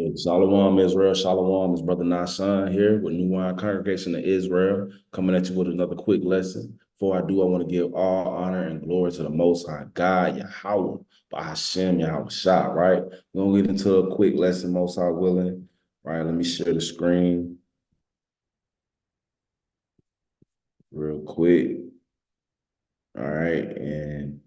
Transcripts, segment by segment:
Hey, Shalom, Israel. Shalom is Brother Nashan here with New Wine Congregation of Israel, coming at you with another quick lesson. Before I do, I want to give all honor and glory to the Most High God, Yahweh, by Hashem, Yahweh Shah, right? We're going to get into a quick lesson, Most High willing. Right, let me share the screen real quick. All right, and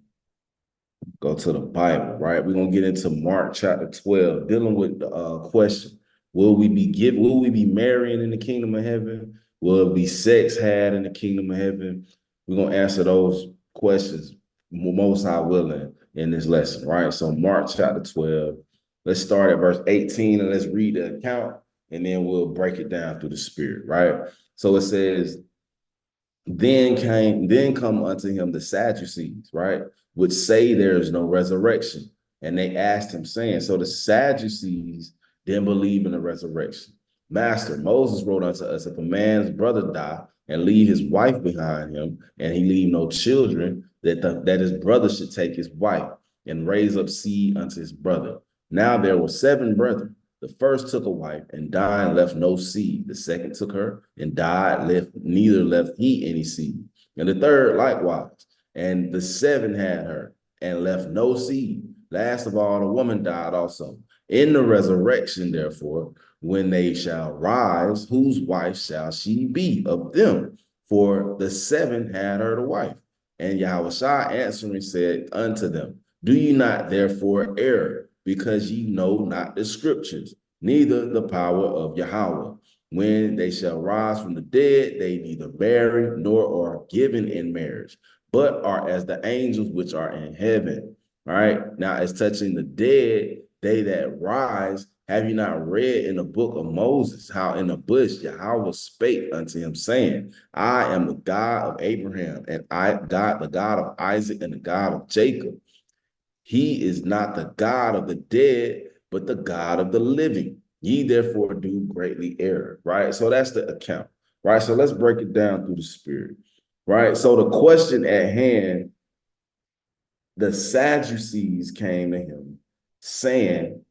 go to the Bible, right? We're gonna get into Mark chapter 12, dealing with the question: will we be marrying in the kingdom of heaven? Will it be sex had in the kingdom of heaven? We're gonna answer those questions most high willing in this lesson, right? So Mark chapter 12. Let's start at verse 18 and let's read the account, and then we'll break it down through the spirit, right? So it says, then come unto him the Sadducees, right, which say there is no resurrection. And they asked him, saying, so the Sadducees didn't believe in the resurrection. Master, Moses wrote unto us, if a man's brother die and leave his wife behind him, and he leave no children, that his brother should take his wife and raise up seed unto his brother. Now there were 7 brethren. The first took a wife and died and left no seed. The second took her and died, neither left he any seed. And the third likewise. And the 7 had her and left no seed. Last of all, the woman died also. In the resurrection, therefore, when they shall rise, whose wife shall she be of them? For the 7 had her to wife. And Yahushua answering said unto them, do you not therefore err, because ye know not the scriptures, neither the power of Yahweh? When they shall rise from the dead, they neither marry nor are given in marriage, but are as the angels which are in heaven. All right. Now, as touching the dead, they that rise, have you not read in the book of Moses how in the bush Yahweh spake unto him, saying, I am the God of Abraham, and the God of Isaac, and the God of Jacob. He is not the God of the dead, but the God of the living. Ye therefore do greatly err, right? So that's the account, right? So let's break it down through the spirit, right? So the question at hand, the Sadducees came to him saying,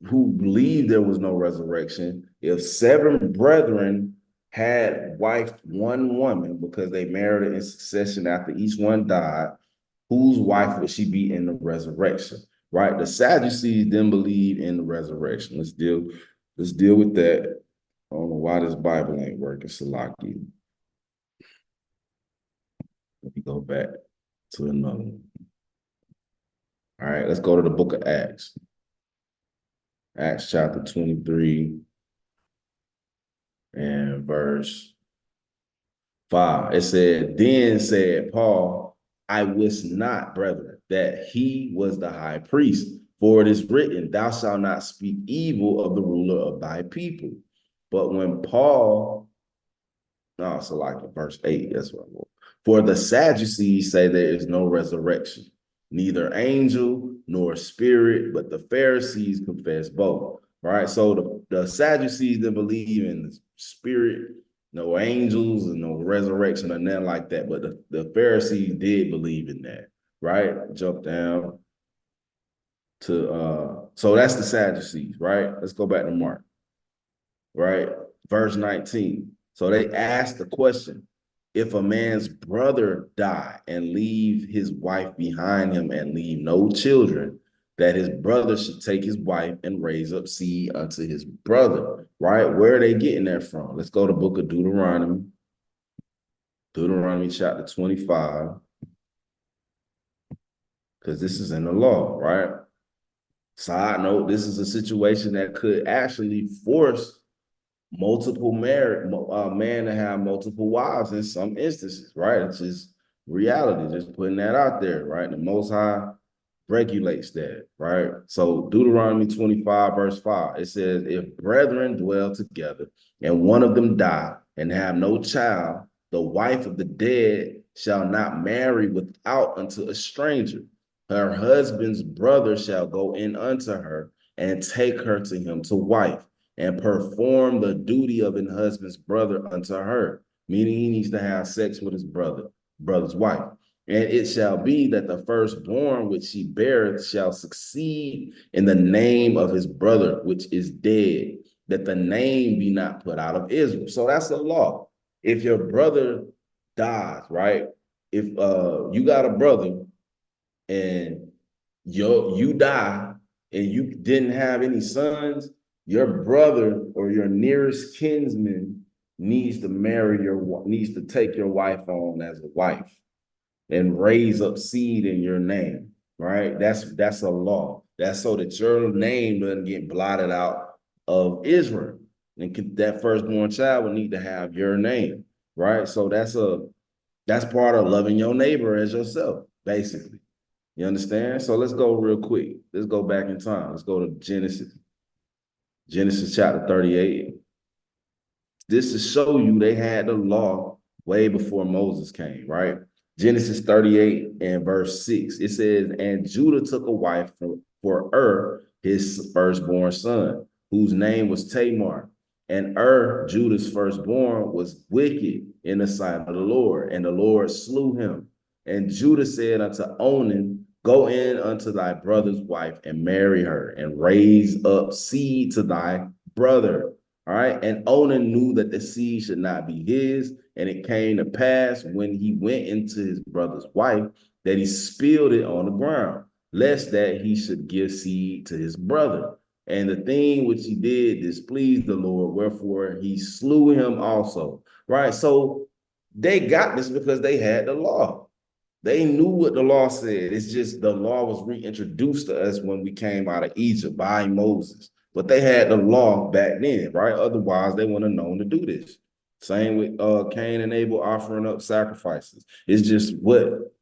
who believed there was no resurrection, if 7 brethren had wifed one woman because they married her in succession after each one died, whose wife would she be in the resurrection? Right? The Sadducees didn't believe in the resurrection. Let's deal with that. I don't know why this Bible ain't working, Salaki. Let me go back to another one. All right, let's go to the book of Acts. Acts chapter 23 and verse 5. It said, then said Paul, I wist not, brethren, that he was the high priest, for it is written, thou shalt not speak evil of the ruler of thy people. But when Paul, no, so like verse 8, that's what I want. For the Sadducees say there is no resurrection, neither angel nor spirit, but the Pharisees confess both. Right. So the Sadducees didn't believe in the spirit, no angels, and no resurrection or nothing like that. But the Pharisees did believe in that. Right. Jump down to so that's the Sadducees, right? Let's go back to Mark, right? Verse 19. So they asked the question, if a man's brother die and leave his wife behind him and leave no children, that his brother should take his wife and raise up seed unto his brother, right? Where are they getting that from? Let's go to the book of Deuteronomy, Deuteronomy chapter 25, because this is in the law, right? Side note, this is a situation that could actually force multiple married man to have multiple wives in some instances, right? It's just reality, just putting that out there, right? The Most High regulates that, right? So Deuteronomy 25, verse 5, it says, if brethren dwell together and one of them die and have no child, the wife of the dead shall not marry without unto a stranger. Her husband's brother shall go in unto her and take her to him to wife and perform the duty of an husband's brother unto her, meaning he needs to have sex with his brother's wife. And it shall be that the firstborn which she beareth shall succeed in the name of his brother, which is dead, that the name be not put out of Israel. So that's the law. If your brother dies, right? If you got a brother and you die and you didn't have any sons, your brother or your nearest kinsman needs to take your wife on as a wife and raise up seed in your name, right? That's a law. That's so that your name doesn't get blotted out of Israel. And that firstborn child will need to have your name, right? So that's part of loving your neighbor as yourself, basically. You understand? So let's go real quick. Let's go back in time. Let's go to Genesis chapter 38. This to show you they had the law way before Moses came, right? Genesis 38 and verse 6. It says, and Judah took a wife for his firstborn son, whose name was Tamar. And Judah's firstborn, was wicked in the sight of the Lord, and the Lord slew him. And Judah said unto Onan, go in unto thy brother's wife and marry her, and raise up seed to thy brother. All right. And Onan knew that the seed should not be his. And it came to pass when he went into his brother's wife that he spilled it on the ground, lest that he should give seed to his brother. And the thing which he did displeased the Lord, wherefore he slew him also. Right. So they got this because they had the law. They knew what the law said. It's just the law was reintroduced to us when we came out of Egypt by Moses. But they had the law back then, right? Otherwise, they wouldn't have known to do this. Same with Cain and Abel offering up sacrifices. It's just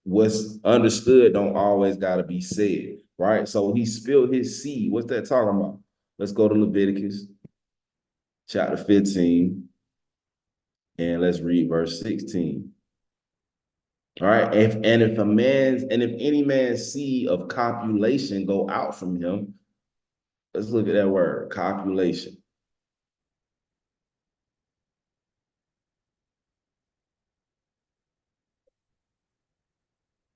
what's understood don't always got to be said, right? So he spilled his seed. What's that talking about? Let's go to Leviticus chapter 15 and let's read verse 16. All right. If any man's seed of copulation go out from him, let's look at that word, copulation.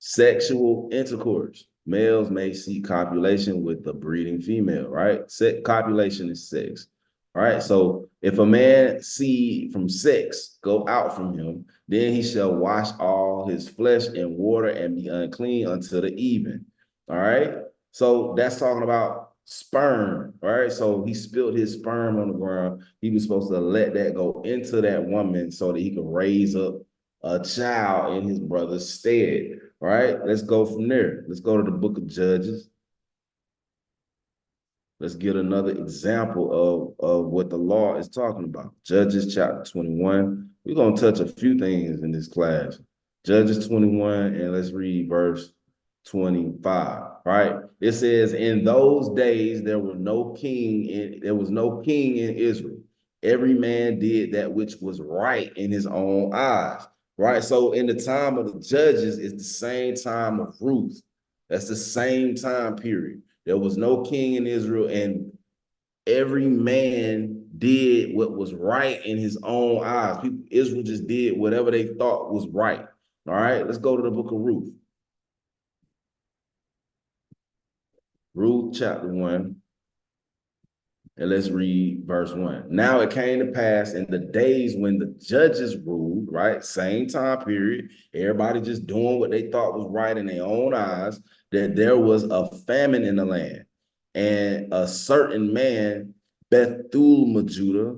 Sexual intercourse. Males may seek copulation with the breeding female, right? Copulation is sex. All right. So if a man seed from sex go out from him, then he shall wash all his flesh in water and be unclean until the even. All right. So that's talking about sperm. All right. So he spilled his sperm on the ground. He was supposed to let that go into that woman so that he could raise up a child in his brother's stead. All right, let's go from there. Let's go to the book of Judges. Let's get another example of what the law is talking about. Judges chapter 21. We're going to touch a few things in this class. Judges 21, and let's read verse 25. Right? It says, in those days there was no king in Israel. Every man did that which was right in his own eyes. Right. So in the time of the judges, it's the same time of Ruth. That's the same time period. There was no king in Israel, and every man did what was right in his own eyes. Israel just did whatever they thought was right. All right, let's go to the book of Ruth. Ruth chapter 1. And let's read verse 1. Now it came to pass in the days when the judges ruled, right? Same time period. Everybody just doing what they thought was right in their own eyes, that there was a famine in the land. And a certain man, Bethlehem, Judah,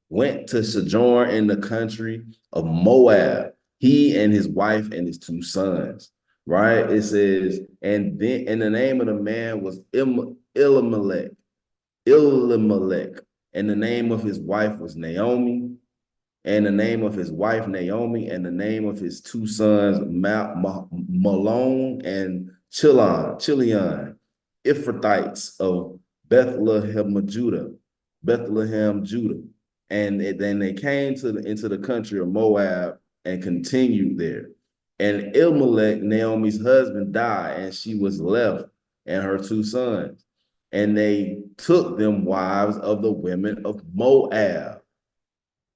went to sojourn in the country of Moab, he and his wife and his two sons. Right? It says, and then and the name of the man was Elimelech, and the name of his wife was Naomi, and the name of his wife Naomi, and the name of his two sons Malone and Chilion, Ephrathites of Bethlehem, Judah. And then they came into the country of Moab and continued there. And Elimelech, Naomi's husband, died, and she was left and her two sons. And they took them wives of the women of Moab.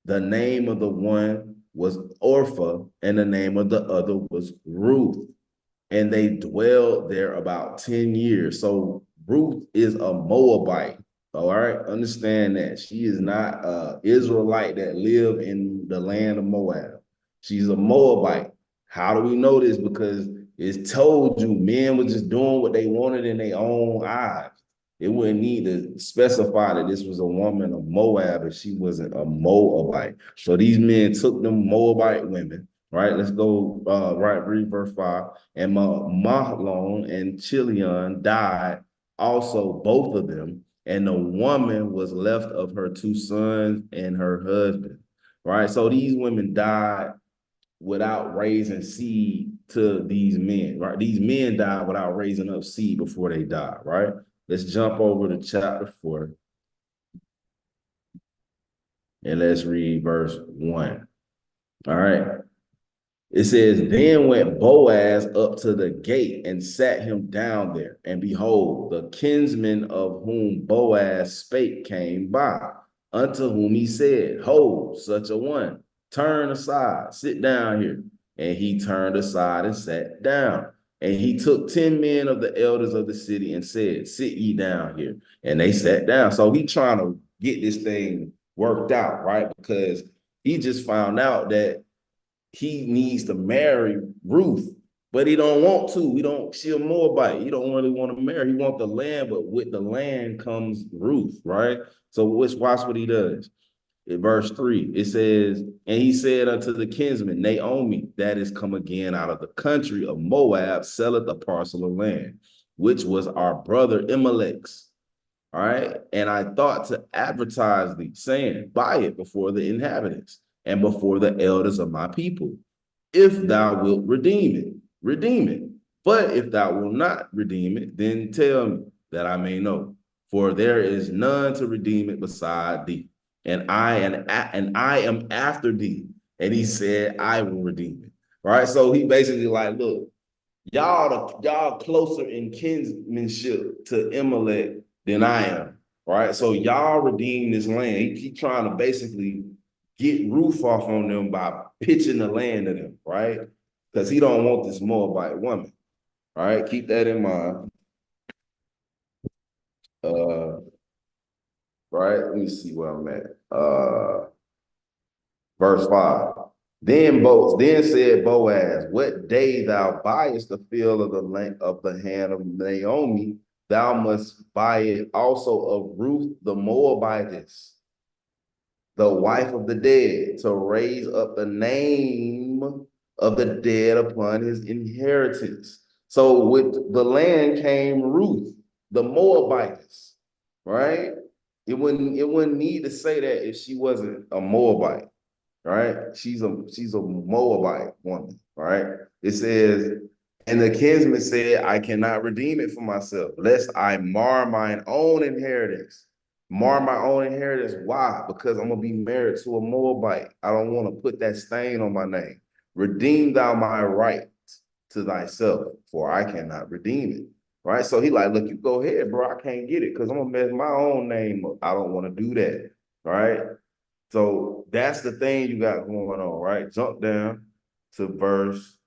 The name of the one was Orpha, and the name of the other was Ruth. And they dwelled there about 10 years. So Ruth is a Moabite. All right, understand that. She is not an Israelite that live in the land of Moab. She's a Moabite. How do we know this? Because it's told you men were just doing what they wanted in their own eyes. It wouldn't need to specify that this was a woman of Moab if she wasn't a Moabite. So these men took them Moabite women, right? Let's go read verse 5. And Mahlon and Chilion died also, both of them, and the woman was left of her two sons and her husband, right? So these women died without raising seed to these men, right? These men died without raising up seed before they died, right? Let's jump over to chapter 4 and let's read verse 1. All right. It says, then went Boaz up to the gate and sat him down there. And behold, the kinsman of whom Boaz spake came by, unto whom he said, hold, such a one, turn aside, sit down here. And he turned aside and sat down. And he took 10 men of the elders of the city and said, sit ye down here. And they sat down. So he trying to get this thing worked out, right? Because he just found out that he needs to marry Ruth, but he don't want to. He don't. She a Moabite. He don't really want to marry. He want the land, but with the land comes Ruth, right? So watch what he does. In verse 3, it says, and he said unto the kinsman, Naomi, that is come again out of the country of Moab, selleth a parcel of land, which was our brother Elimelech's. All right. And I thought to advertise thee, saying, buy it before the inhabitants and before the elders of my people. If thou wilt redeem it, redeem it. But if thou wilt not redeem it, then tell me that I may know. For there is none to redeem it beside thee. And I am after thee. And he said, I will redeem it. Right. So he basically like, look, y'all closer in kinsmanship to Amalek than I am, right? So y'all redeem this land. He keep trying to basically get roof off on them by pitching the land to them, right? Because he don't want this Moabite woman, all right? Keep that in mind. Right? Let me see where I'm at. Verse 5. Then said Boaz, what day thou buyest the field of the hand of Naomi, thou must buy it also of Ruth the Moabitess, the wife of the dead, to raise up the name of the dead upon his inheritance. So with the land came Ruth, the Moabitess, right? It wouldn't need to say that if she wasn't a Moabite, right? She's a Moabite woman, right? It says, and the kinsman said, I cannot redeem it for myself, lest I mar mine own inheritance. Mar my own inheritance. Why? Because I'm gonna be married to a Moabite. I don't want to put that stain on my name. Redeem thou my right to thyself, for I cannot redeem it. Right? So he like, look, you go ahead, bro. I can't get it because I'm gonna mess my own name up. I don't want to do that. Right? So that's the thing you got going on, right? Jump down to verse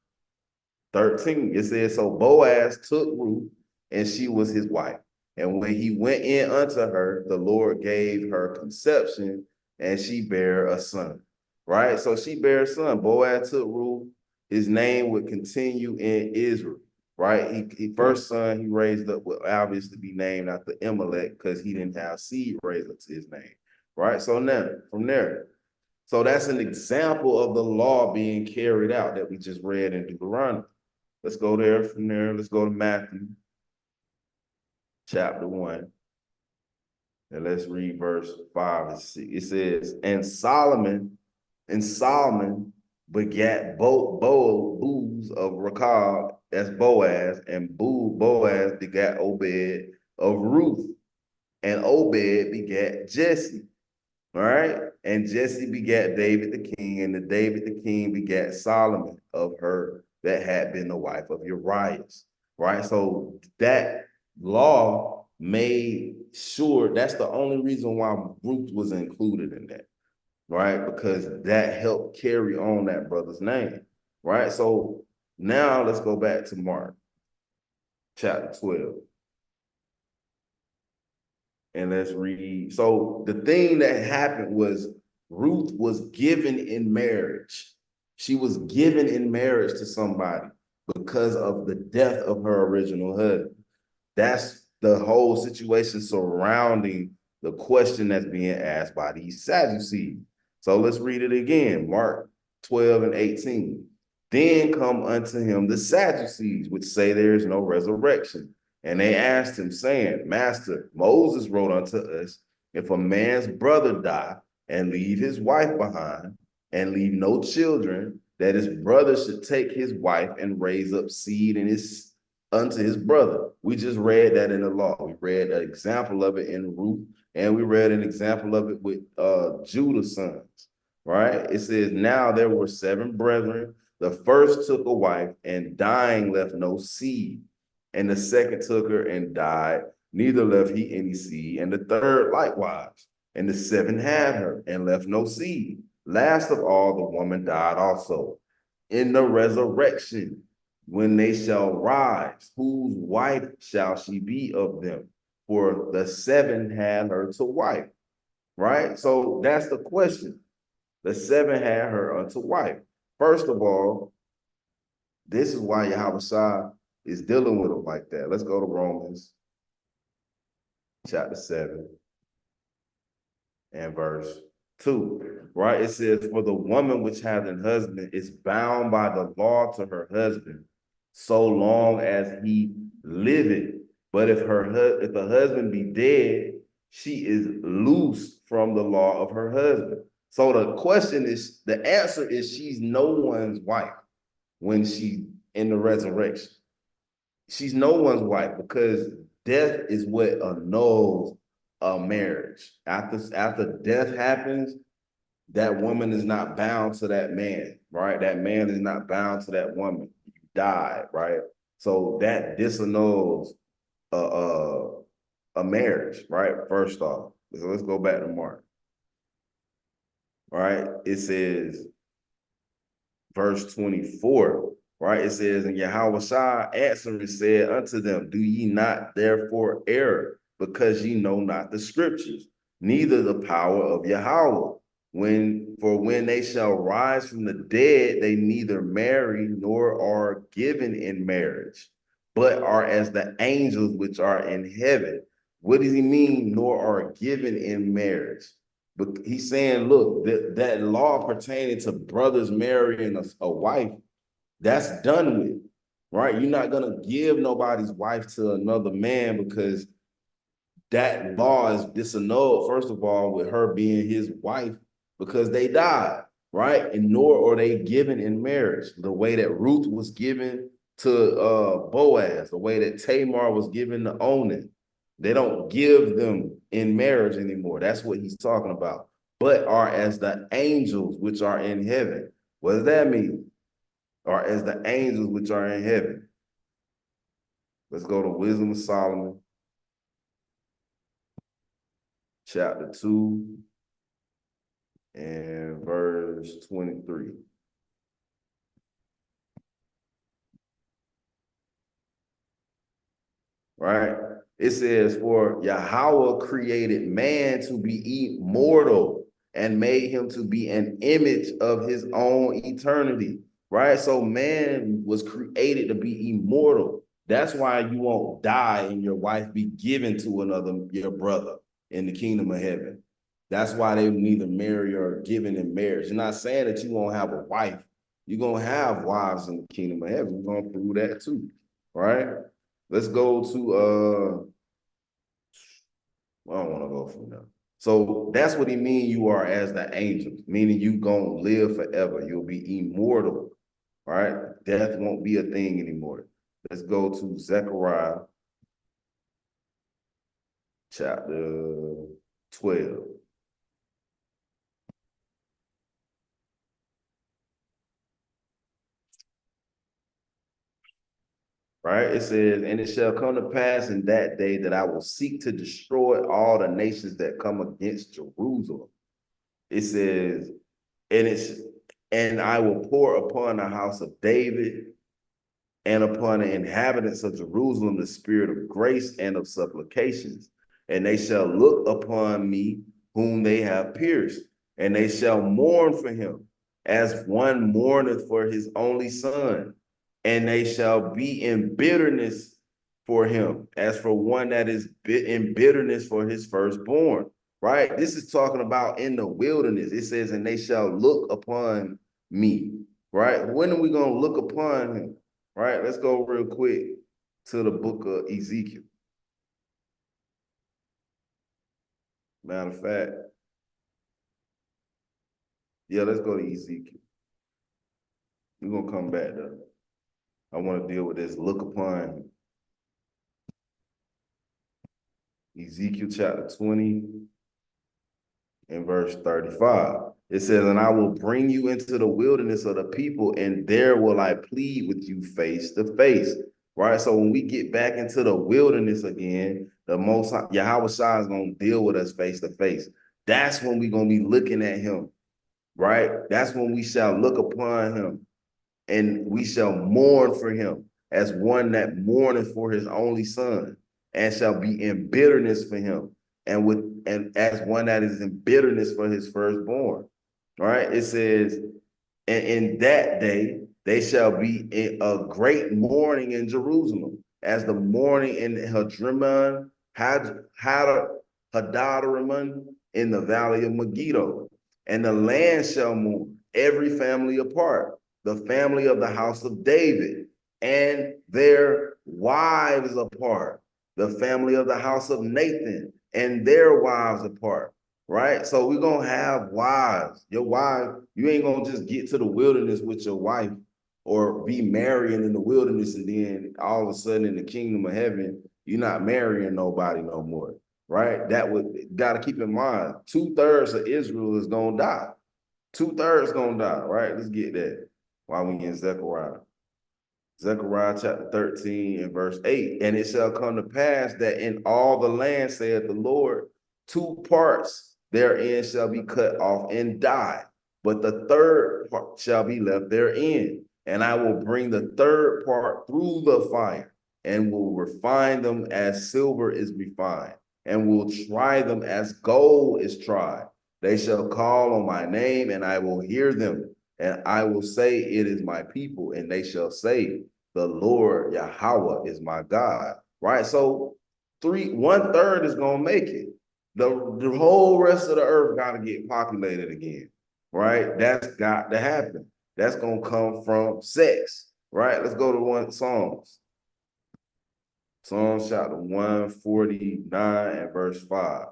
13. It says, so Boaz took Ruth, and she was his wife. And when he went in unto her, the Lord gave her conception, and she bare a son. Right? So she bare a son. Boaz took Ruth. His name would continue in Israel. Right? He first son he raised up would obviously be named after Amalek because he didn't have seed raised up to his name. Right? So now, from there, so that's an example of the law being carried out that we just read in Deuteronomy. Let's go there from there. Let's go to Matthew chapter 1. And let's read verse 5 and 6. It says, and Solomon begat Boaz of Rechab, that's Boaz, and Boaz begat Obed of Ruth, and Obed begat Jesse. All right. And Jesse begat David the king, and the David the king begat Solomon of her that had been the wife of Uriah. Right. So that law made sure that's the only reason why Ruth was included in that. right? Because that helped carry on that brother's name, right? So now let's go back to Mark chapter 12. And let's read. So the thing that happened was Ruth was given in marriage. She was given in marriage to somebody because of the death of her original husband. That's the whole situation surrounding the question that's being asked by these Sadducees. So let's read it again. Mark 12 and 18. Then come unto him the Sadducees, which say there is no resurrection. And they asked him, saying, Master, Moses wrote unto us, if a man's brother die and leave his wife behind and leave no children, that his brother should take his wife and raise up seed in his unto his brother. We just read that in the law. We read an example of it in Ruth, and we read an example of it with Judah's sons, right? It says, now there were 7 brethren. The first took a wife, and dying left no seed. And the second took her and died, neither left he any seed. And the third likewise. And the 7 had her and left no seed. Last of all, the woman died also. In the resurrection, when they shall rise, whose wife shall she be of them? For the 7 had her to wife, right? So that's the question. The 7 had her unto wife. First of all, this is why Yahushua is dealing with them like that. Let's go to Romans chapter 7 and verse 2, right? It says, for the woman which hath an husband is bound by the law to her husband, so long as he liveth. But if the husband be dead, she is loose from the law of her husband. So the question is, the answer is she's no one's wife when she in the resurrection. She's no one's wife because death is what annuls a marriage. After death happens, that woman is not bound to that man, right? That man is not bound to that woman. You died, right? So that disannuls a marriage, right? First off, so let's go back to Mark. All right, it says verse 24, right? It says, and Yahushua answering said unto them, do ye not therefore err, because ye know not the scriptures, neither the power of Yahweh? When they shall rise from the dead, they neither marry nor are given in marriage, but are as the angels which are in heaven. What does he mean, nor are given in marriage? But he's saying, look, that law pertaining to brothers marrying a wife, that's done with, right? You're not going to give nobody's wife to another man because that law is disannulled, first of all, with her being his wife because they died, right? And nor are they given in marriage the way that Ruth was given to Boaz, the way that Tamar was given to Onan. They don't give them in marriage anymore. That's what he's talking about. But are as the angels which are in heaven. What does that mean? Are as the angels which are in heaven. Let's go to Wisdom of Solomon, chapter 2 and verse 23. Right? It says, for Yahweh created man to be immortal and made him to be an image of his own eternity. Right? So man was created to be immortal. That's why you won't die and your wife be given to your brother in the kingdom of heaven. That's why they neither marry or given in marriage. You're not saying that you won't have a wife. You're going to have wives in the kingdom of heaven. We're going to prove that too. Right? Let's go to I don't want to go from there. So that's what he mean you are as the angels, meaning you gonna live forever. You'll be immortal, right? Death won't be a thing anymore. Let's go to Zechariah chapter 12. Right? It says, and it shall come to pass in that day that I will seek to destroy all the nations that come against Jerusalem. it says, and I will pour upon the house of David and upon the inhabitants of Jerusalem the spirit of grace and of supplications. And they shall look upon me whom they have pierced, and they shall mourn for him as one mourneth for his only son. And they shall be in bitterness for him, as for one that is in bitterness for his firstborn. Right? This is talking about in the wilderness. It says, and they shall look upon me. Right? When are we going to look upon him? Right? Let's go real quick to the book of Ezekiel. Matter of fact, yeah, let's go to Ezekiel. We're going to come back though. I want to deal with this look upon Ezekiel chapter 20 and verse 35. It says, and I will bring you into the wilderness of the people, and there will I plead with you face to face. Right? So when we get back into the wilderness again, the Most Yahweh Shai is going to deal with us face to face. That's when we're going to be looking at him. Right? That's when we shall look upon him, and we shall mourn for him as one that mourneth for his only son, and shall be in bitterness for him, and as one that is in bitterness for his firstborn. Right? It says, and in that day they shall be in a great mourning in Jerusalem, as the mourning in Hadrimon, Hadadarimon, in the valley of Megiddo. And the land shall mourn, every family apart, the family of the house of David, and their wives apart, the family of the house of Nathan, and their wives apart. Right? So we're going to have wives. Your wife, you ain't going to just get to the wilderness with your wife or be marrying in the wilderness, and then all of a sudden in the kingdom of heaven, you're not marrying nobody no more. Right? That would got to keep in mind, 2/3 of Israel is going to die. 2/3 going to die. Right? Let's get that while we in Zechariah. Zechariah chapter 13 and verse 8. And it shall come to pass that in all the land, saith the Lord, 2 parts therein shall be cut off and die, but the third part shall be left therein. And I will bring the third part through the fire, and will refine them as silver is refined, and will try them as gold is tried. They shall call on my name, and I will hear them. And I will say, it is my people, and they shall say, the Lord Yahweh is my God. Right? So 1/3 is gonna make it. The whole rest of the earth got to get populated again. Right? That's got to happen. That's gonna come from sex. Right? Let's go to Psalms. Psalms chapter 149 and verse 5.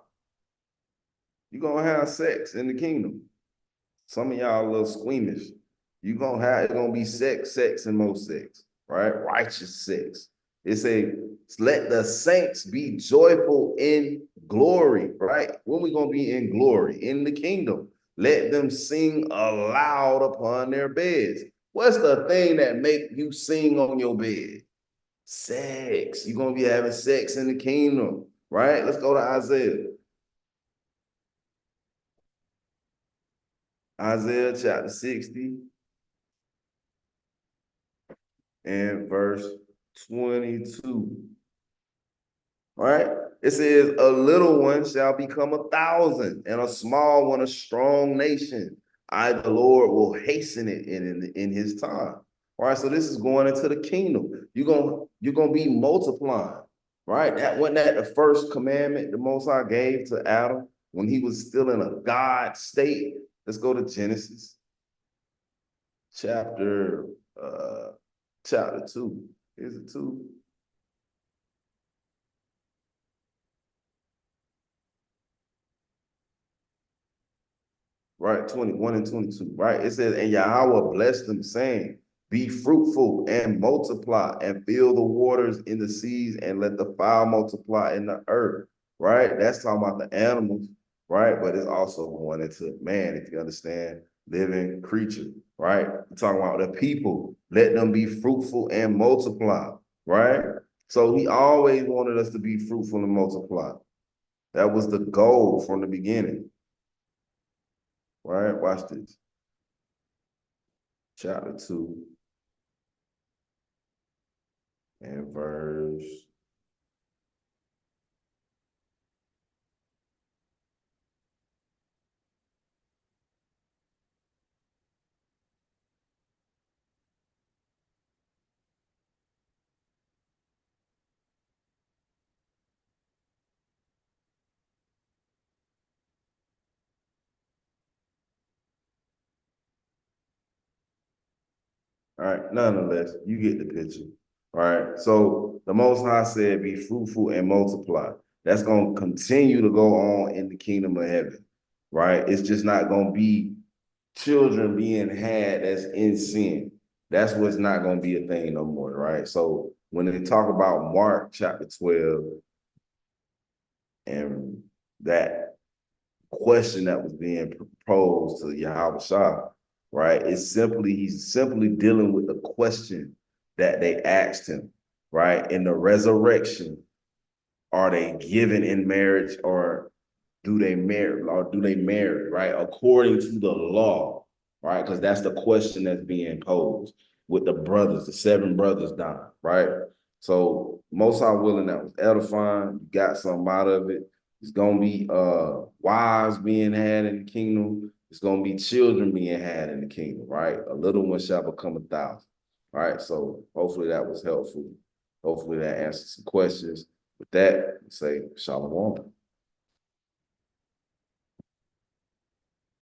You're gonna have sex in the kingdom. Some of y'all a little squeamish. You're gonna have it's gonna be sex, and more sex, right? Righteous sex. It say, let the saints be joyful in glory, right? When we gonna be in glory? In the kingdom. Let them sing aloud upon their beds. What's the thing that make you sing on your bed? Sex. You're gonna be having sex in the kingdom, right? Let's go to Isaiah. Isaiah chapter 60 and verse 22. Right? It says, a little one shall become 1,000, and a small one a strong nation. I, the Lord, will hasten it in his time. All right, so this is going into the kingdom. You're gonna be multiplying, right? That wasn't that the first commandment the Most High gave to Adam when he was still in a God state. Let's go to Genesis chapter 2. Is it 2? Right, 21 and 22, right? It says, and Yahweh blessed them, saying, be fruitful and multiply, and fill the waters in the seas, and let the fowl multiply in the earth, right? That's talking about the animals, right? But it's also going into man, if you understand, living creature, right? We're talking about the people, let them be fruitful and multiply, right? So he always wanted us to be fruitful and multiply. That was the goal from the beginning. right? Watch this. Chapter 2 and verse. All right, nonetheless, you get the picture. All right. So the Most High said, be fruitful and multiply. That's going to continue to go on in the kingdom of heaven. Right. It's just not going to be children being had that's in sin. That's what's not going to be a thing no more. Right. So when they talk about Mark chapter 12 and that question that was being proposed to Yahweh Shah, right? He's simply dealing with the question that they asked him, right? In the resurrection, are they given in marriage or do they marry, right? According to the law, right? Because that's the question that's being posed with the brothers, the 7 brothers dying, right? So most are willing, that was edifying. You got something out of it. It's gonna be wives being had in the kingdom. It's gonna be children being had in the kingdom, right? A little one shall become 1,000. All right. So hopefully that was helpful. Hopefully that answers some questions. With that, say Shalom.